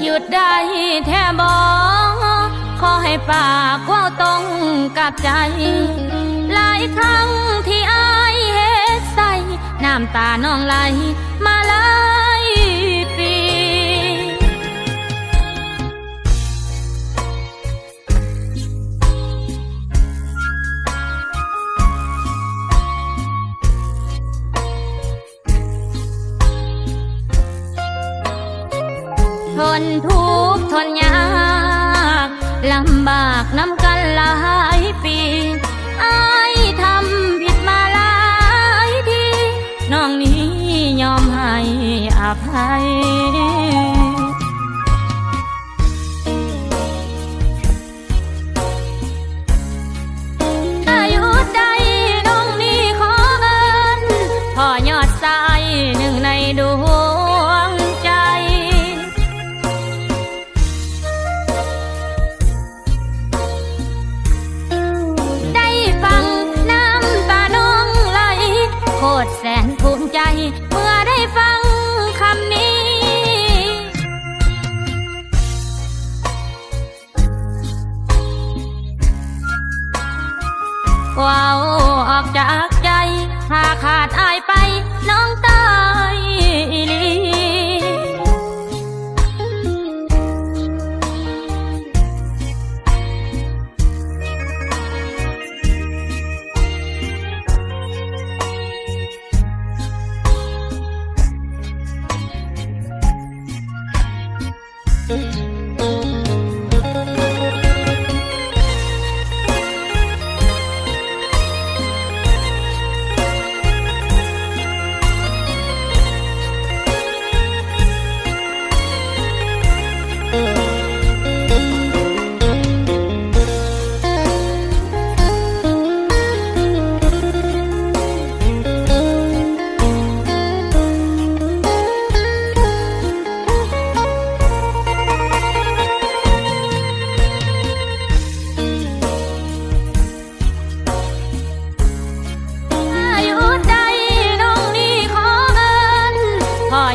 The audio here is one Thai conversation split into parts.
หยุดได้แท้บ่ขอให้ปากเว้าตรงกับใจหลายครั้งที่อายเฮ็ดใส่น้ำตาน้องไหลมาหลายปีทนทุกข์ทนยากลำบากน้ำกันหลายปีอายทำผิดมาหลายทีน้องนี้ยอมให้อภัยอายุใดน้องนี้ขอเอิ้นพ่อยอดสายหนึ่งในดวงใจโคตรแสนภูมิใจเมื่อได้ฟังคำนี้ว้าวออกจากใจถ้าขาดอายไปน้องตายอีหลี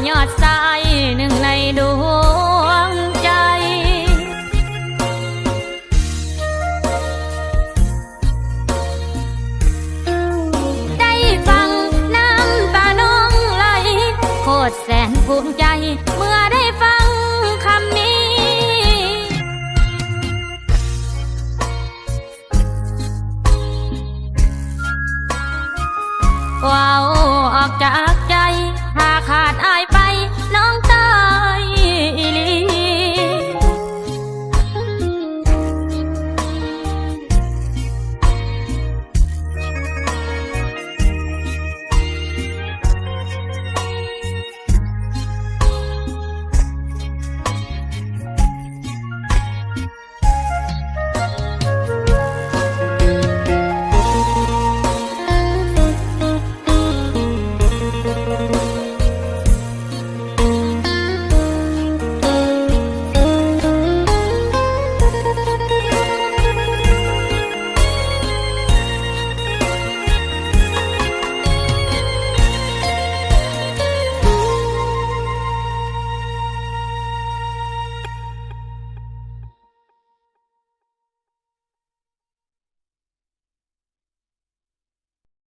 ยอดสายหนึ่งในดวงใจได้ฟังน้ำตาน้องไหลโคตรแสนภูมิใจเมื่อได้ฟังคำนี้ว้าวออกจาก